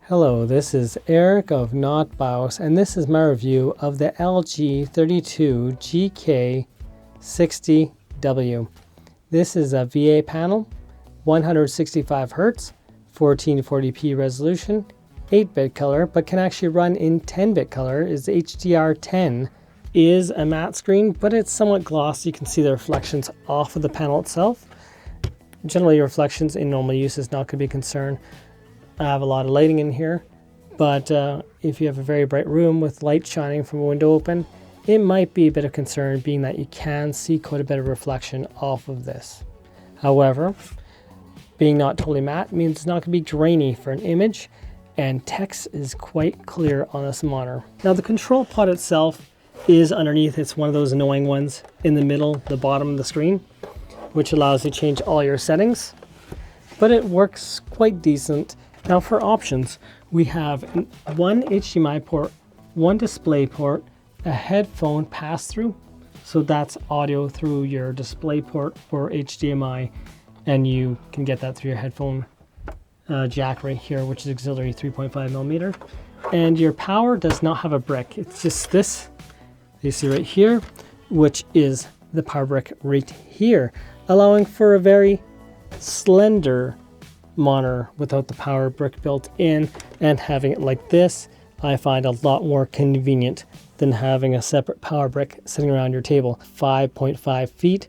Hello, this is Eric of Not BIOS, and this is my review of the LG 32GK60W. This is a VA panel, 165 Hz, 1440p resolution, 8-bit color, but can actually run in 10-bit color, is HDR10. Is a matte screen, but it's somewhat glossy. You can see the reflections off of the panel itself. Generally, reflections in normal use is not going to be a concern. I have a lot of lighting in here, but if you have a very bright room with light shining from a window open, it might be a bit of concern, being that you can see quite a bit of reflection off of this. However, being not totally matte means it's not going to be grainy for an image, and text is quite clear on this monitor. Now the control pod itself is underneath. It's one of those annoying ones in the middle, the bottom of the screen, which allows you to change all your settings, but it works quite decent. Now for options, we have one HDMI port, one display port, a headphone pass-through, so that's audio through your display port or HDMI, and you can get that through your headphone jack right here, which is auxiliary 3.5mm. And your power does not have a brick, it's just this, you see right here, which is the power brick right here, allowing for a very slender monitor without the power brick built in, and having it like this I find a lot more convenient than having a separate power brick sitting around your table. 5.5 feet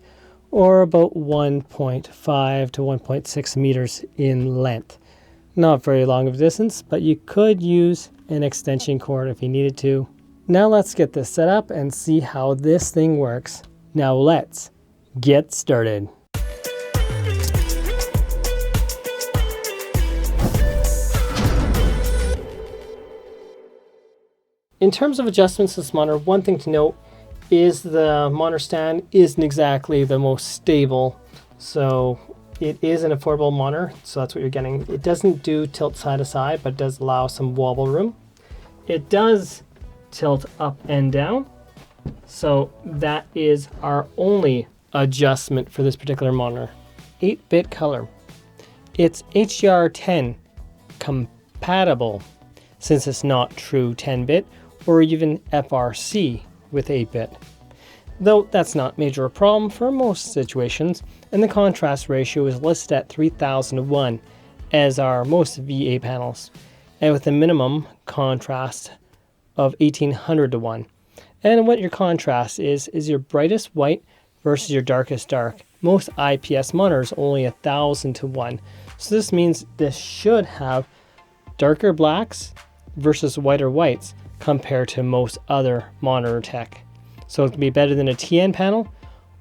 or about 1.5 to 1.6 meters in length. Not very long of a distance, but you could use an extension cord if you needed to. Now let's get this set up and see how this thing works. Now let's get started. In terms of adjustments to this monitor, one thing to note is the monitor stand isn't exactly the most stable. So it is an affordable monitor, so that's what you're getting. It doesn't do tilt side to side, but it does allow some wobble room. It does tilt up and down, so that is our only adjustment for this particular monitor. 8-bit color. It's HDR10 compatible, since it's not true 10-bit or even FRC with 8-bit. Though that's not major a problem for most situations, and the contrast ratio is listed at 3000:1, as are most VA panels, and with a minimum contrast of 1800:1. And what your contrast is your brightest white versus your darkest dark. Most IPS monitors only 1000:1, so this means this should have darker blacks versus whiter whites compared to most other monitor tech. So it can be better than a TN panel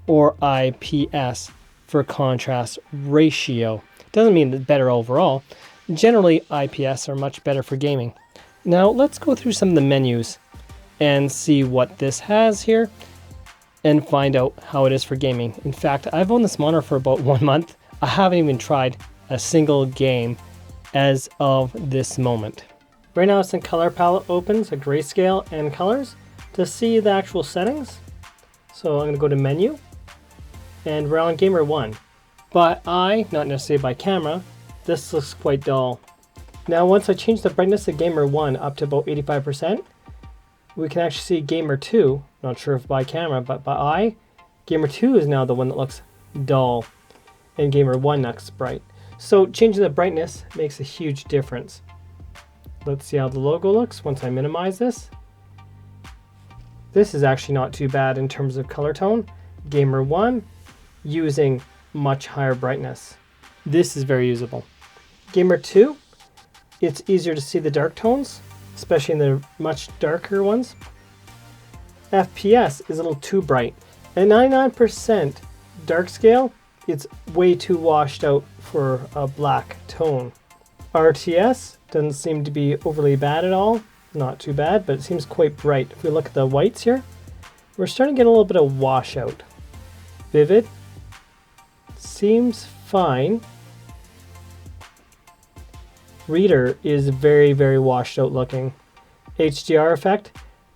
or IPS for contrast ratio. Doesn't mean it's better overall. Generally, IPS are much better for gaming. Now let's go through some of the menus and see what this has here and find out how it is for gaming. In fact, I've owned this monitor for about 1 month. I haven't even tried a single game as of this moment. Right now it's in color palette opens, a grayscale and colors. To see the actual settings, so I'm going to go to menu, and we're on Gamer 1. But not necessarily by camera, this looks quite dull. Now once I change the brightness of Gamer 1 up to about 85%, we can actually see Gamer 2, not sure if by camera, but by eye, Gamer 2 is now the one that looks dull, and Gamer 1 looks bright. So changing the brightness makes a huge difference. Let's see how the logo looks once I minimize this. This is actually not too bad in terms of color tone. Gamer 1 using much higher brightness. This is very usable. Gamer 2, it's easier to see the dark tones, especially in the much darker ones. FPS is a little too bright. At 99% dark scale, it's way too washed out for a black tone. RTS doesn't seem to be overly bad at all. Not too bad, but it seems quite bright. If we look at the whites here, we're starting to get a little bit of washout. Vivid seems fine. Reader is very, very washed out looking. HDR effect,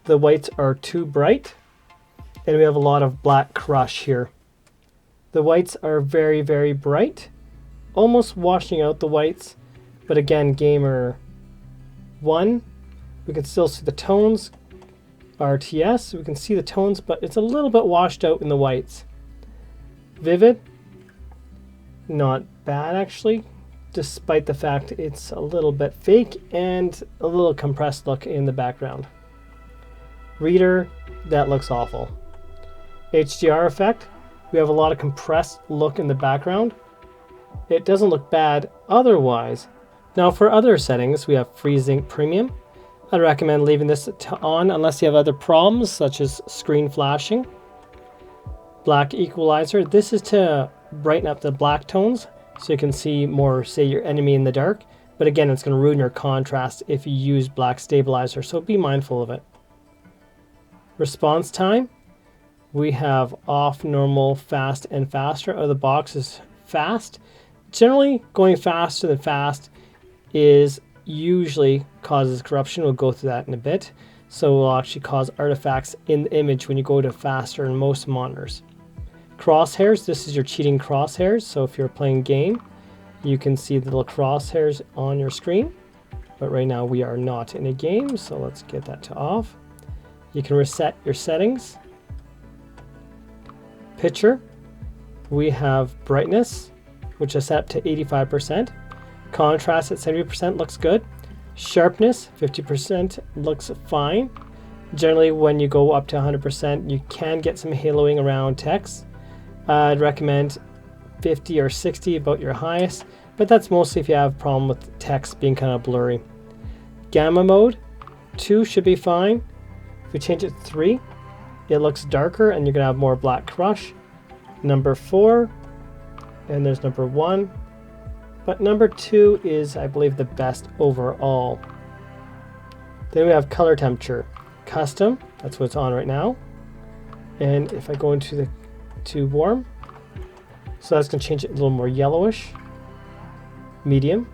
the whites are too bright, and we have a lot of black crush here. The whites are very, very bright, almost washing out the whites, but again, Gamer 1, we can still see the tones. RTS, we can see the tones, but it's a little bit washed out in the whites. Vivid, not bad actually, despite the fact it's a little bit fake and a little compressed look in the background. Reader, that looks awful. HDR effect, we have a lot of compressed look in the background. It doesn't look bad otherwise. Now for other settings, we have FreeSync Premium. I'd recommend leaving this on unless you have other problems such as screen flashing. Black equalizer, this is to brighten up the black tones so you can see more, say, your enemy in the dark. But again, it's going to ruin your contrast if you use black stabilizer, so be mindful of it. Response time, we have off, normal, fast, and faster. Out of the box is fast. Generally, going faster than fast is usually causes corruption. We'll go through that in a bit. So it will actually cause artifacts in the image when you go to faster in most monitors. Crosshairs, this is your cheating crosshairs. So if you're playing game, you can see the little crosshairs on your screen. But right now we are not in a game, so let's get that to off. You can reset your settings. Picture, we have brightness, which is set to 85%. Contrast at 70% looks good. Sharpness, 50% looks fine. Generally, when you go up to 100%, you can get some haloing around text. I'd recommend 50 or 60, about your highest, but that's mostly if you have a problem with text being kind of blurry. Gamma mode, 2 should be fine. If we change it to 3, it looks darker and you're going to have more black crush. Number 4, and there's number 1. But number 2 is, I believe, the best overall. Then we have color temperature. Custom, that's what's on right now. And if I go into to warm, so that's going to change it a little more yellowish. Medium.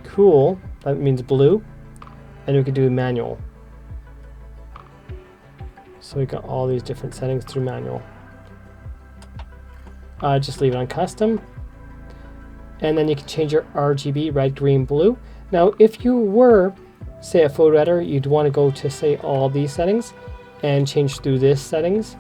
Cool, that means blue. And we can do manual. So we got all these different settings through manual. Just leave it on custom. And then you can change your RGB, red, green, blue. Now, if you were, say, a photo editor, you'd want to go to, say, all these settings and change through this settings.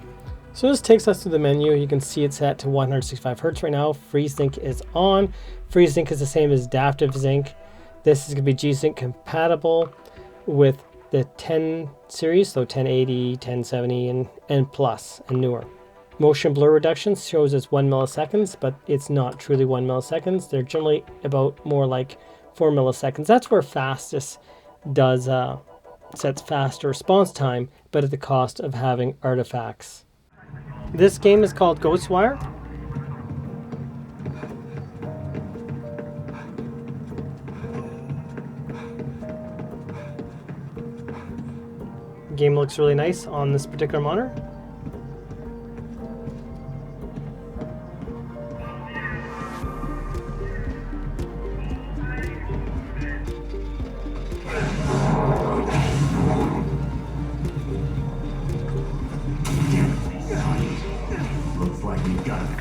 So this takes us to the menu. You can see it's set to 165 Hertz right now. FreeSync is on. FreeSync is the same as Adaptive Sync. This is going to be G-Sync compatible with the 10 series, so 1080, 1070, and plus, and newer. Motion blur reduction shows as 1 milliseconds, but it's not truly 1 milliseconds. They're generally about more like 4 milliseconds. That's where fastest does sets faster response time, but at the cost of having artifacts. This game is called Ghostwire. The game looks really nice on this particular monitor.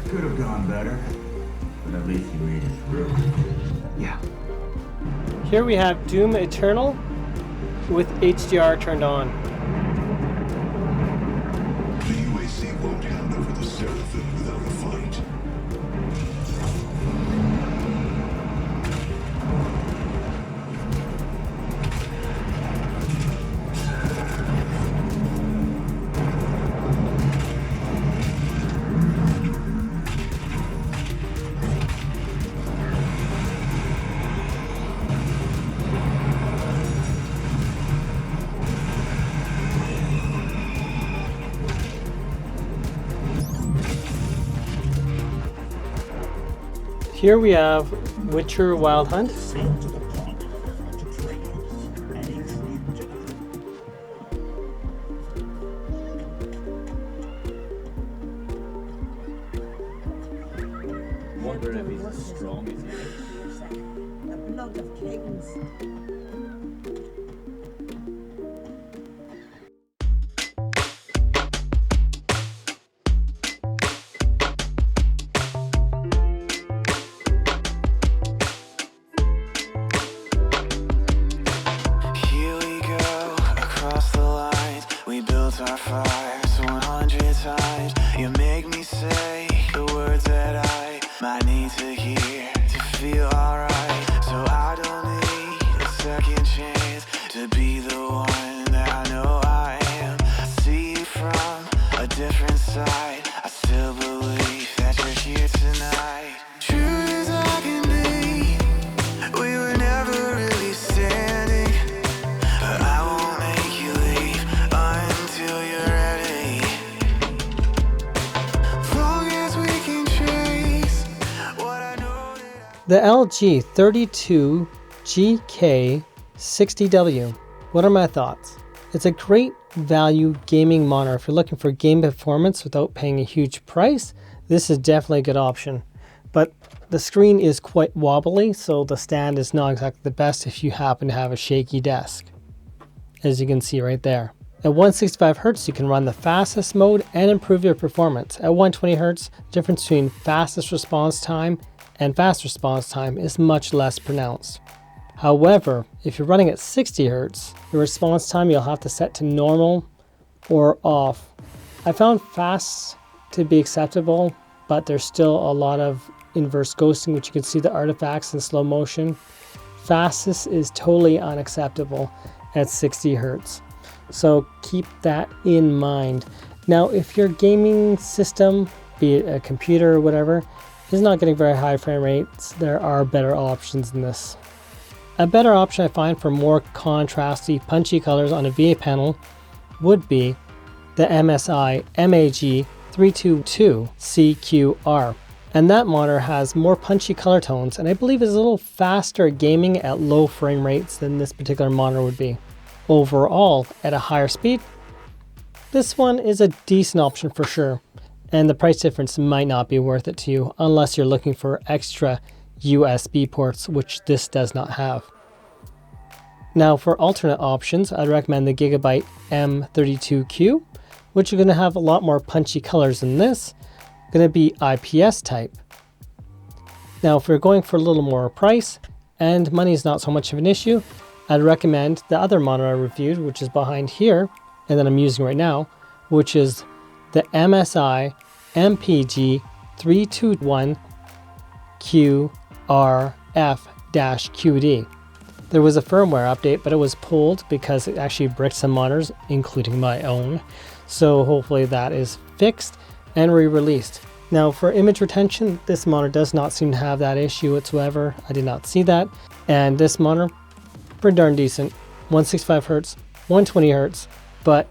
Could have gone better, but at least you made it through. Yeah. Here we have Doom Eternal with HDR turned on. The UAC won't hand over the Seraphim without a fight. Here we have Witcher Wild Hunt. Wonder if he's as strong as you. The blood of kings. counts our fires 100 times. You make me say the words that I might need to hear to feel alright. So I don't need a second chance to be the one that I know I am. I see you from a different side. I still believe that you're here tonight. True as I can be, we were never really standing, but I won't make you leave until you're ready. Long as we can trace what I know that The LG 32GK60W. What are my thoughts? It's a great value gaming monitor. If you're looking for game performance without paying a huge price, this is definitely a good option. But the screen is quite wobbly, so the stand is not exactly the best if you happen to have a shaky desk, as you can see right there. At 165 Hz, you can run the fastest mode and improve your performance. At 120 Hz, the difference between fastest response time and fast response time is much less pronounced. However, if you're running at 60 Hz, your response time you'll have to set to normal or off. I found fast to be acceptable, but there's still a lot of inverse ghosting, which you can see the artifacts in slow motion. Fastest is totally unacceptable at 60 Hz. So keep that in mind. Now, if your gaming system, be it a computer or whatever, is not getting very high frame rates, there are better options than this. A better option I find for more contrasty, punchy colors on a VA panel would be the MSI MAG322CQR. And that monitor has more punchy color tones, and I believe is a little faster at gaming at low frame rates than this particular monitor would be. Overall, at a higher speed, this one is a decent option for sure, and the price difference might not be worth it to you unless you're looking for extra USB ports, which this does not have. Now for alternate options, I'd recommend the Gigabyte M32Q, which are going to have a lot more punchy colors than this, going to be IPS type. Now if you're going for a little more price, and money is not so much of an issue, I'd recommend the other monitor I reviewed, which is behind here, and that I'm using right now, which is the MSI MPG321QRF-QD. There was a firmware update, but it was pulled because it actually bricked some monitors, including my own. So hopefully that is fixed and re-released. Now for image retention, this monitor does not seem to have that issue whatsoever. I did not see that. And this monitor, pretty darn decent. 165 Hz, 120 Hz, but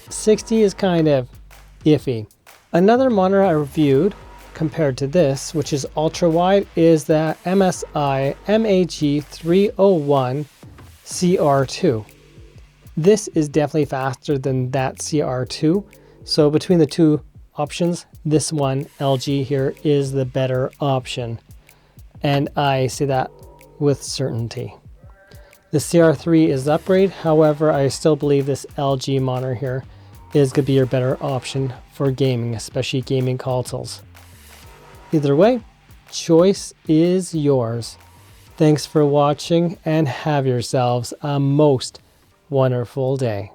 60 is kind of iffy. Another monitor I reviewed compared to this, which is ultra wide, is the MSI MAG301 CR2. This is definitely faster than that CR2. So between the two options, this one, LG here, is the better option. And I say that with certainty. The CR3 is the upgrade, however, I still believe this LG monitor here is going to be your better option for gaming, especially gaming consoles. Either way, choice is yours. Thanks for watching and have yourselves a most wonderful day.